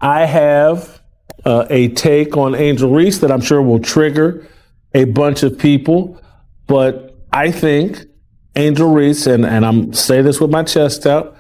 I have a take on Angel Reese that I'm sure will trigger a bunch of people, but I think Angel Reese, and I'm saying this with my chest out,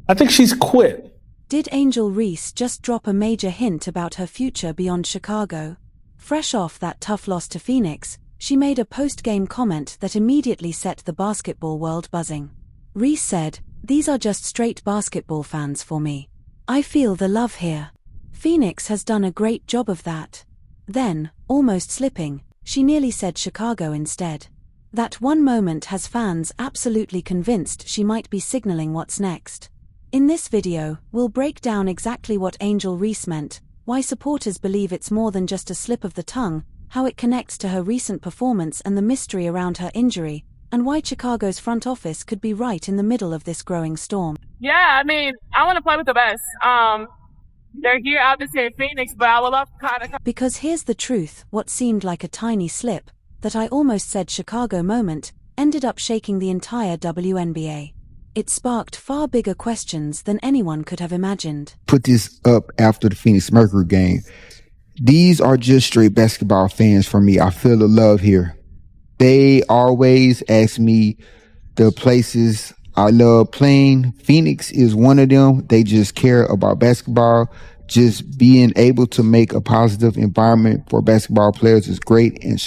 I think she's quit. Did Angel Reese just drop a major hint about her future beyond Chicago? Fresh off that tough loss to Phoenix, she made a post-game comment that immediately set the basketball world buzzing. Reese said, "These are just straight basketball fans for me. I feel the love here. Phoenix has done a great job of that." Then, almost slipping, she nearly said Chicago instead. That one moment has fans absolutely convinced she might be signaling what's next. In this video, we'll break down exactly what Angel Reese meant, why supporters believe it's more than just a slip of the tongue, how it connects to her recent performance and the mystery around her injury, and why Chicago's front office could be right in the middle of this growing storm. Yeah, I mean, I want to play with the best. They're here obviously in Phoenix, but I would love to kind of... Because here's the truth, what seemed like a tiny slip, that I almost said Chicago moment, ended up shaking the entire WNBA. It sparked far bigger questions than anyone could have imagined. Put this up after the Phoenix Mercury game. These are just straight basketball fans for me. I feel the love here. They always ask me the places I love playing. Phoenix is one of them. They just care about basketball. Just being able to make a positive environment for basketball players is great. And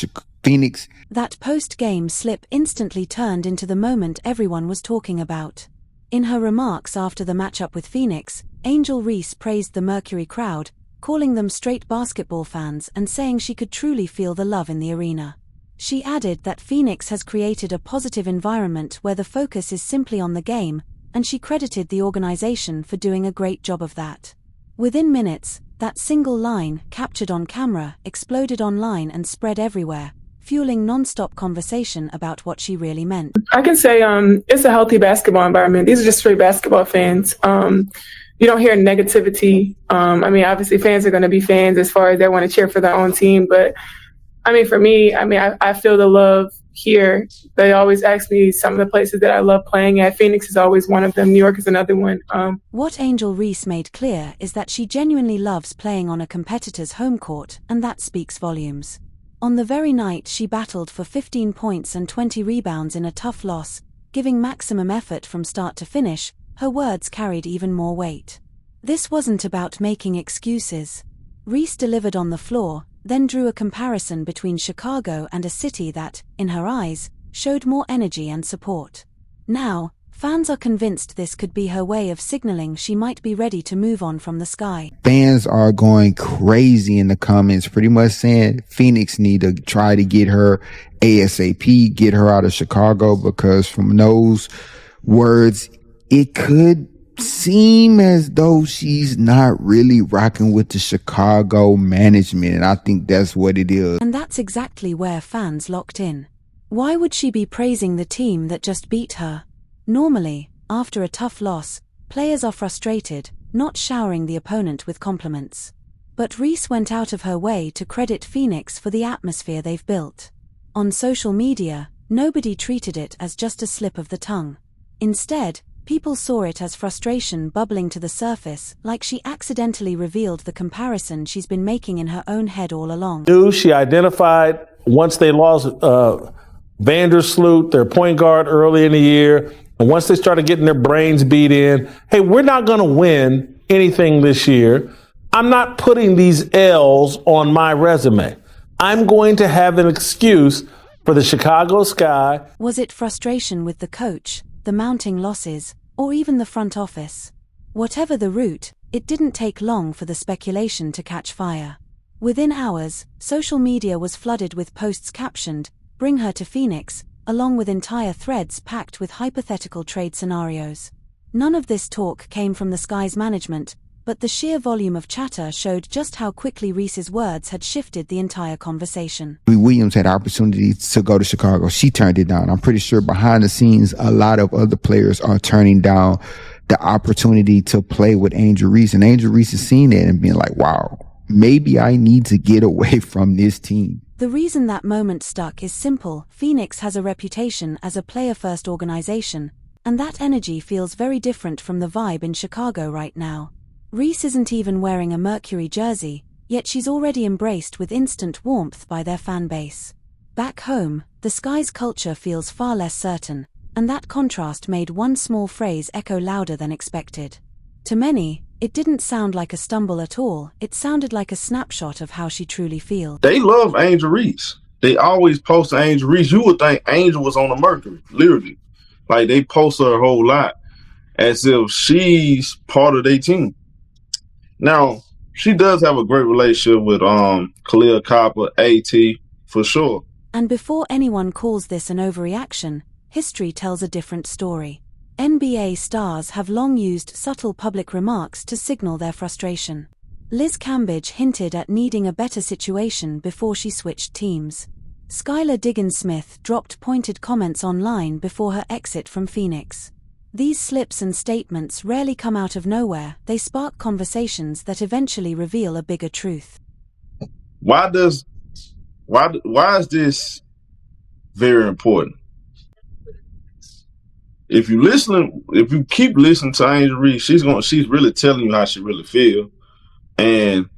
Phoenix. That post-game slip instantly turned into the moment everyone was talking about. In her remarks after the matchup with Phoenix, Angel Reese praised the Mercury crowd, calling them straight basketball fans and saying she could truly feel the love in the arena. She added that Phoenix has created a positive environment where the focus is simply on the game, and she credited the organization for doing a great job of that. Within minutes, that single line, captured on camera, exploded online and spread everywhere, fueling non-stop conversation about what she really meant. I can say it's a healthy basketball environment. These are just straight basketball fans. You don't hear negativity. I mean, obviously fans are going to be fans as far as they want to cheer for their own team. But I mean, for me, I feel the love here. They always ask me some of the places that I love playing at. Phoenix is always one of them. New York is another one. What Angel Reese made clear is that she genuinely loves playing on a competitor's home court, and that speaks volumes. On the very night she battled for 15 points and 20 rebounds in a tough loss, giving maximum effort from start to finish, her words carried even more weight. This wasn't about making excuses. Reese delivered on the floor, then drew a comparison between Chicago and a city that, in her eyes, showed more energy and support. Now, fans are convinced this could be her way of signaling she might be ready to move on from the Sky. Fans are going crazy in the comments, pretty much saying Phoenix need to try to get her ASAP, get her out of Chicago, because from those words, it could seem as though she's not really rocking with the Chicago management, and I think that's what it is. And that's exactly where fans locked in. Why would she be praising the team that just beat her? Normally, after a tough loss, players are frustrated, not showering the opponent with compliments. But Reese went out of her way to credit Phoenix for the atmosphere they've built. On social media, nobody treated it as just a slip of the tongue. Instead, people saw it as frustration bubbling to the surface, like she accidentally revealed the comparison she's been making in her own head all along. She identified once they lost Vandersloot, their point guard, early in the year, and once they started getting their brains beat in, hey, we're not going to win anything this year. I'm not putting these L's on my resume. I'm going to have an excuse for the Chicago Sky. Was it frustration with the coach, the mounting losses, or even the front office? Whatever the route, it didn't take long for the speculation to catch fire. Within hours, social media was flooded with posts captioned, "Bring her to Phoenix," along with entire threads packed with hypothetical trade scenarios. None of this talk came from the Sky's management, but the sheer volume of chatter showed just how quickly Reese's words had shifted the entire conversation. Williams had opportunity to go to Chicago. She turned it down. I'm pretty sure behind the scenes, a lot of other players are turning down the opportunity to play with Angel Reese. And Angel Reese is seeing it and being like, wow, maybe I need to get away from this team. The reason that moment stuck is simple. Phoenix has a reputation as a player-first organization, and that energy feels very different from the vibe in Chicago right now. Reese isn't even wearing a Mercury jersey, yet she's already embraced with instant warmth by their fan base. Back home, the Sky's culture feels far less certain, and that contrast made one small phrase echo louder than expected. To many, it didn't sound like a stumble at all, it sounded like a snapshot of how she truly feels. They love Angel Reese. They always post Angel Reese. You would think Angel was on the Mercury, literally. Like, they post her a whole lot as if she's part of their team. Now, she does have a great relationship with Khalil Copper, AT, for sure. And before anyone calls this an overreaction, history tells a different story. NBA stars have long used subtle public remarks to signal their frustration. Liz Cambage hinted at needing a better situation before she switched teams. Skylar Diggins-Smith dropped pointed comments online before her exit from Phoenix. These slips and statements rarely come out of nowhere, they spark conversations that eventually reveal a bigger truth. Why is this very important? If you keep listening to Angel Reese, she's really telling you how she really feels. And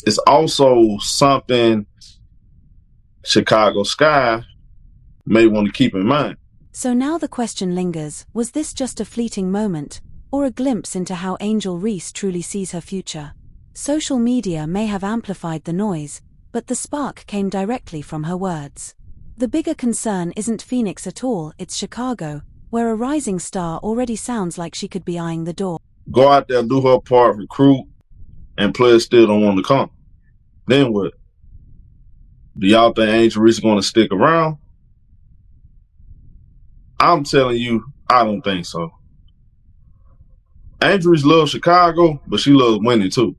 it's also something Chicago Sky may want to keep in mind. So now the question lingers, was this just a fleeting moment, or a glimpse into how Angel Reese truly sees her future? Social media may have amplified the noise, but the spark came directly from her words. The bigger concern isn't Phoenix at all, it's Chicago, where a rising star already sounds like she could be eyeing the door. Go out there, do her part, recruit, and players still don't want to come. Then what? Do y'all think Angel Reese is going to stick around? I'm telling you, I don't think so. Angel Reese loves Chicago, but she loves winning too.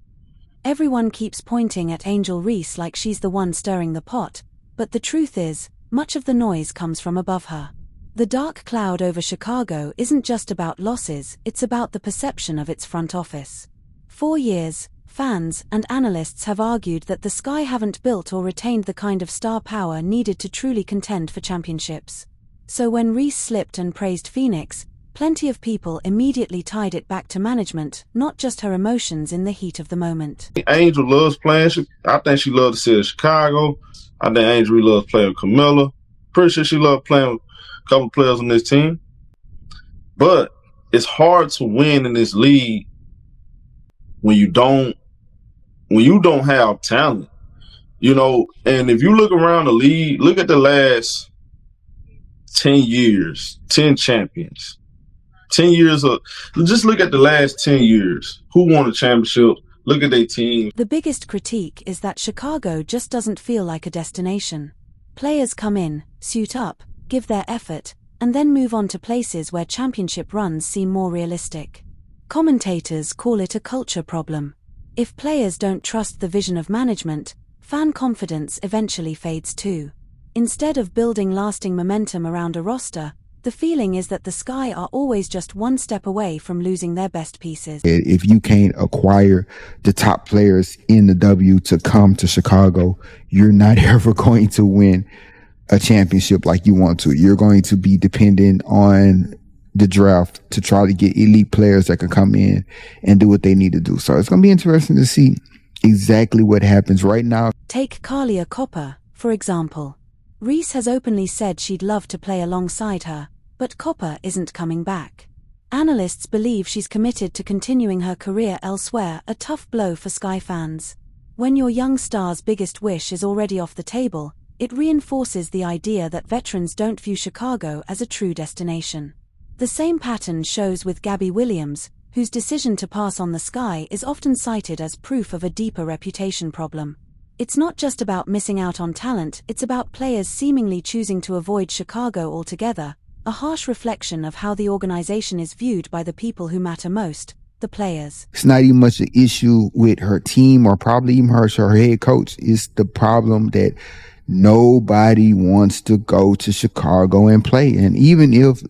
Everyone keeps pointing at Angel Reese like she's the one stirring the pot, but the truth is, much of the noise comes from above her. The dark cloud over Chicago isn't just about losses, it's about the perception of its front office. For years, fans and analysts have argued that the Sky haven't built or retained the kind of star power needed to truly contend for championships. So when Reese slipped and praised Phoenix, plenty of people immediately tied it back to management, not just her emotions in the heat of the moment. Angel loves playing. I think she loves the city of Chicago. I think Angel really loves playing with Camilla. Pretty sure she loves playing with a couple of players on this team. But it's hard to win in this league when you don't have talent. You know, and if you look around the league, look at the last 10 years, 10 champions. 10 years of, just look at the last 10 years. Who won a championship? Look at their team. The biggest critique is that Chicago just doesn't feel like a destination. Players come in, suit up, give their effort, and then move on to places where championship runs seem more realistic. Commentators call it a culture problem. If players don't trust the vision of management, fan confidence eventually fades too. Instead of building lasting momentum around a roster, the feeling is that the Sky are always just one step away from losing their best pieces. If you can't acquire the top players in the W to come to Chicago, you're not ever going to win a championship like you want to. You're going to be dependent on the draft to try to get elite players that can come in and do what they need to do. So it's going to be interesting to see exactly what happens right now. Take Kahlia Copper, for example. Reese has openly said she'd love to play alongside her, but Copper isn't coming back. Analysts believe she's committed to continuing her career elsewhere, a tough blow for Sky fans. When your young star's biggest wish is already off the table, it reinforces the idea that veterans don't view Chicago as a true destination. The same pattern shows with Gabby Williams, whose decision to pass on the Sky is often cited as proof of a deeper reputation problem. It's not just about missing out on talent, it's about players seemingly choosing to avoid Chicago altogether, a harsh reflection of how the organization is viewed by the people who matter most, the players. It's not even much an issue with her team or probably even her head coach. It's the problem that nobody wants to go to Chicago and play. And even if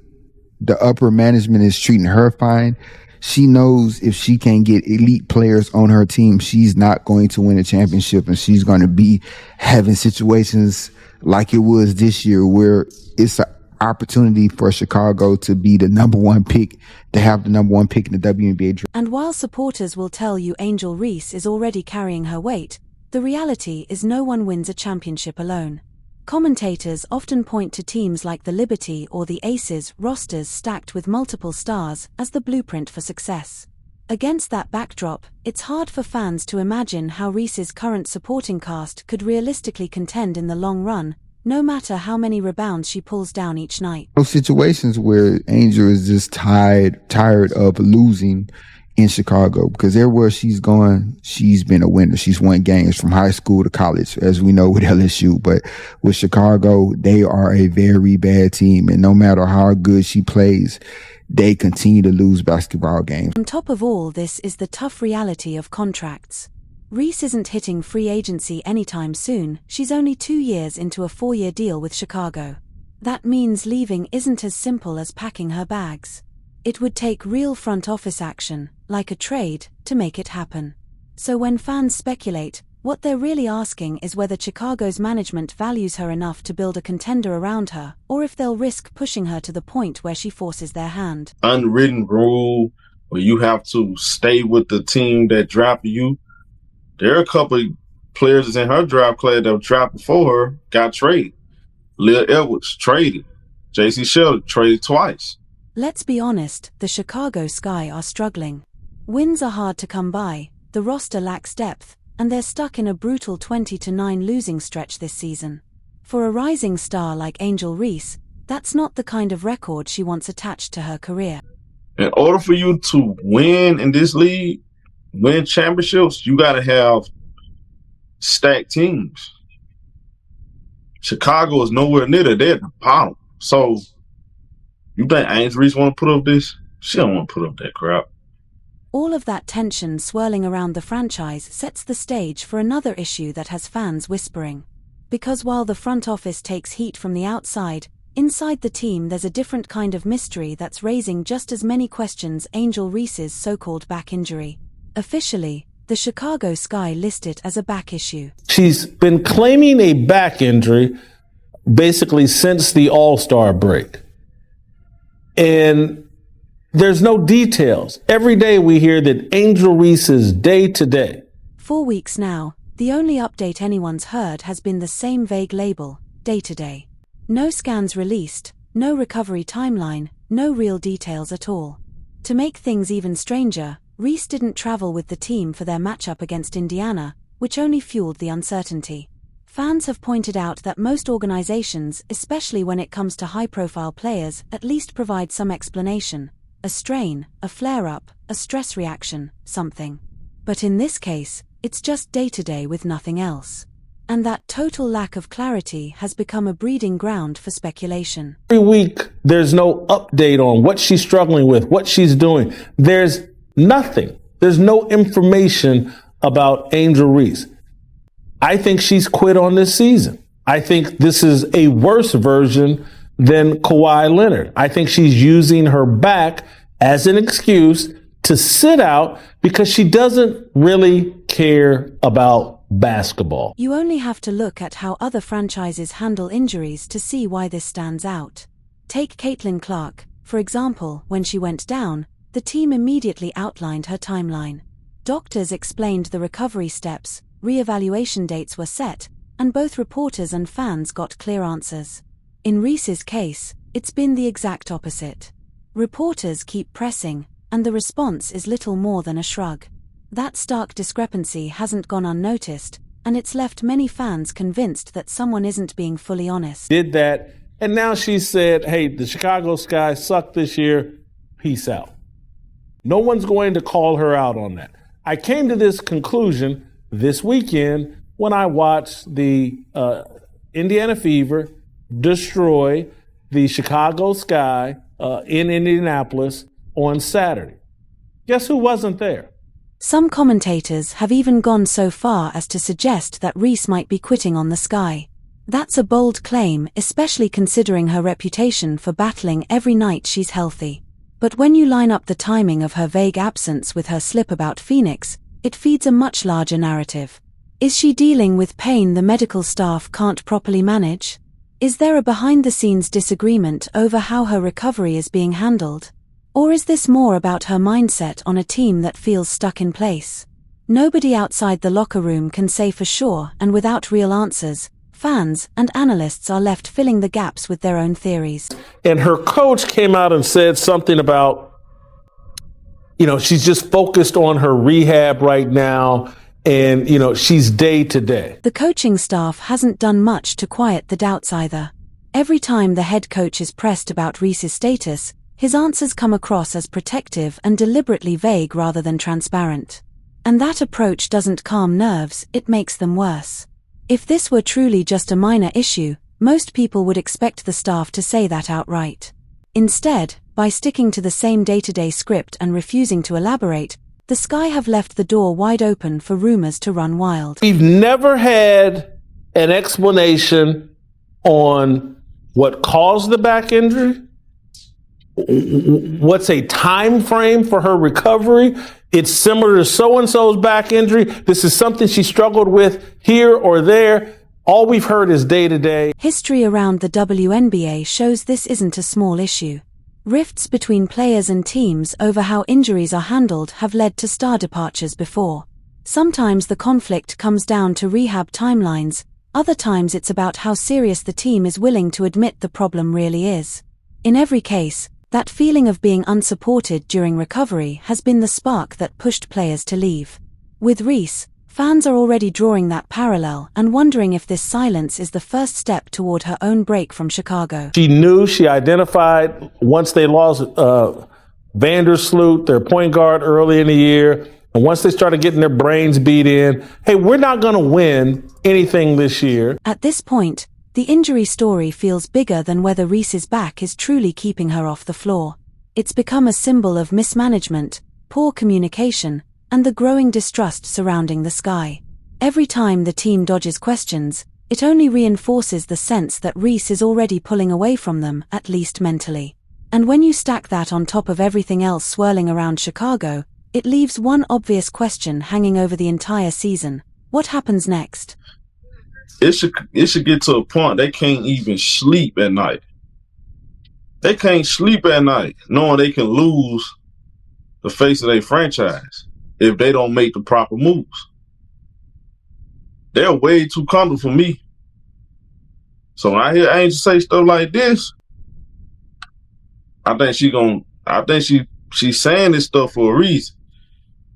the upper management is treating her fine, she knows if she can't get elite players on her team, she's not going to win a championship, and she's going to be having situations like it was this year where it's opportunity for Chicago to be the number one pick, to have the number one pick in the WNBA draft. And while supporters will tell you Angel Reese is already carrying her weight, the reality is no one wins a championship alone. Commentators often point to teams like the Liberty or the Aces rosters stacked with multiple stars as the blueprint for success. Against that backdrop, it's hard for fans to imagine how Reese's current supporting cast could realistically contend in the long run, no matter how many rebounds she pulls down each night. Those situations where Angel is just tired of losing in Chicago, because everywhere she's gone, she's been a winner. She's won games from high school to college, as we know with LSU. But with Chicago, they are a very bad team. And no matter how good she plays, they continue to lose basketball games. On top of all this is the tough reality of contracts. Reese isn't hitting free agency anytime soon. She's only 2 years into a 4-year deal with Chicago. That means leaving isn't as simple as packing her bags. It would take real front office action, like a trade, to make it happen. So when fans speculate, what they're really asking is whether Chicago's management values her enough to build a contender around her, or if they'll risk pushing her to the point where she forces their hand. Unwritten rule where you have to stay with the team that drafted you. There are a couple of players that's in her draft class that were drafted before her, got traded. Leah Edwards, traded. J.C. Shelton, traded twice. Let's be honest, the Chicago Sky are struggling. Wins are hard to come by, the roster lacks depth, and they're stuck in a brutal 20-9 losing stretch this season. For a rising star like Angel Reese, that's not the kind of record she wants attached to her career. In order for you to win in this league, win championships, you got to have stacked teams. Chicago is nowhere near that. They're at the bottom. So you think Angel Reese want to put up this? She don't want to put up that crap. All of that tension swirling around the franchise sets the stage for another issue that has fans whispering. Because while the front office takes heat from the outside, inside the team there's a different kind of mystery that's raising just as many questions. Angel Reese's so-called back injury. Officially, the Chicago Sky list it as a back issue. She's been claiming a back injury basically since the All-Star break. And there's no details. Every day we hear that Angel Reese is day to day. 4 weeks now, the only update anyone's heard has been the same vague label, day to day. No scans released, no recovery timeline, no real details at all. To make things even stranger, Reese didn't travel with the team for their matchup against Indiana, which only fueled the uncertainty. Fans have pointed out that most organizations, especially when it comes to high-profile players, at least provide some explanation. A strain, a flare-up, a stress reaction, something. But in this case, it's just day-to-day with nothing else. And that total lack of clarity has become a breeding ground for speculation. Every week, there's no update on what she's struggling with, what she's doing. There's nothing. There's no information about Angel Reese. I think she's quit on this season. I think this is a worse version than Kawhi Leonard. I think she's using her back as an excuse to sit out because she doesn't really care about basketball. You only have to look at how other franchises handle injuries to see why this stands out. Take Caitlin Clark, for example. When she went down, the team immediately outlined her timeline. Doctors explained the recovery steps, re-evaluation dates were set, and both reporters and fans got clear answers. In Reese's case, it's been the exact opposite. Reporters keep pressing, and the response is little more than a shrug. That stark discrepancy hasn't gone unnoticed, and it's left many fans convinced that someone isn't being fully honest. Did that, and now she said, hey, the Chicago Sky sucked this year, peace out. No one's going to call her out on that. I came to this conclusion this weekend when I watched the Indiana Fever destroy the Chicago Sky in Indianapolis on Saturday. Guess who wasn't there? Some commentators have even gone so far as to suggest that Reese might be quitting on the Sky. That's a bold claim, especially considering her reputation for battling every night she's healthy. But when you line up the timing of her vague absence with her slip about Phoenix, it feeds a much larger narrative. Is she dealing with pain the medical staff can't properly manage? Is there a behind-the-scenes disagreement over how her recovery is being handled? Or is this more about her mindset on a team that feels stuck in place? Nobody outside the locker room can say for sure, and without real answers, fans and analysts are left filling the gaps with their own theories. And her coach came out and said something about, she's just focused on her rehab right now, and, she's day to day. The coaching staff hasn't done much to quiet the doubts either. Every time the head coach is pressed about Reese's status, his answers come across as protective and deliberately vague rather than transparent. And that approach doesn't calm nerves, it makes them worse. If this were truly just a minor issue, most people would expect the staff to say that outright. Instead, by sticking to the same day-to-day script and refusing to elaborate, the Sky have left the door wide open for rumors to run wild. We've never had an explanation on what caused the back injury, what's a time frame for her recovery. It's similar to so-and-so's back injury. This is something she struggled with here or there. All we've heard is day-to-day. History around the WNBA shows this isn't a small issue. Rifts between players and teams over how injuries are handled have led to star departures before. Sometimes the conflict comes down to rehab timelines, other times it's about how serious the team is willing to admit the problem really is. In every case, that feeling of being unsupported during recovery has been the spark that pushed players to leave. With Reese, fans are already drawing that parallel and wondering if this silence is the first step toward her own break from Chicago. She identified once they lost Vandersloot, their point guard, early in the year, and once they started getting their brains beat in, hey, we're not going to win anything this year. At this point, the injury story feels bigger than whether Reese's back is truly keeping her off the floor. It's become a symbol of mismanagement, poor communication, and the growing distrust surrounding the Sky. Every time the team dodges questions, it only reinforces the sense that Reese is already pulling away from them, at least mentally. And when you stack that on top of everything else swirling around Chicago, it leaves one obvious question hanging over the entire season. What happens next? It should get to a point they can't even sleep at night. They can't sleep at night knowing they can lose the face of their franchise if they don't make the proper moves. They're way too comfortable for me. So when I hear Angel say stuff like this, I think she's saying this stuff for a reason.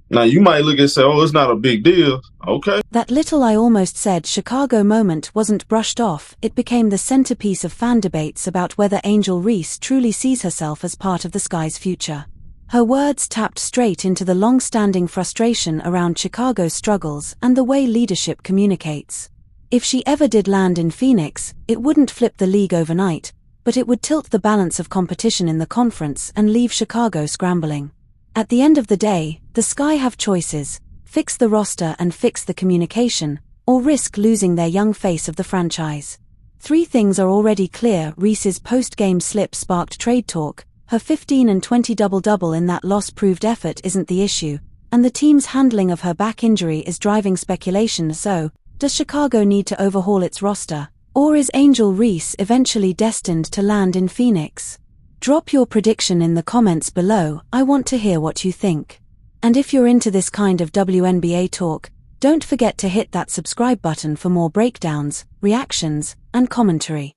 Now you might look and say, oh, it's not a big deal. Okay. That little I almost said Chicago moment wasn't brushed off. It became the centerpiece of fan debates about whether Angel Reese truly sees herself as part of the Sky's future. Her words tapped straight into the long-standing frustration around Chicago's struggles and the way leadership communicates. If she ever did land in Phoenix, it wouldn't flip the league overnight, but it would tilt the balance of competition in the conference and leave Chicago scrambling. At the end of the day, the Sky have choices: fix the roster and fix the communication, or risk losing their young face of the franchise. Three things are already clear. Reese's post-game slip sparked trade talk. Her 15 and 20 double-double in that loss-proved effort isn't the issue, and the team's handling of her back injury is driving speculation. So, does Chicago need to overhaul its roster? Or is Angel Reese eventually destined to land in Phoenix? Drop your prediction in the comments below. I want to hear what you think. And if you're into this kind of WNBA talk, don't forget to hit that subscribe button for more breakdowns, reactions, and commentary.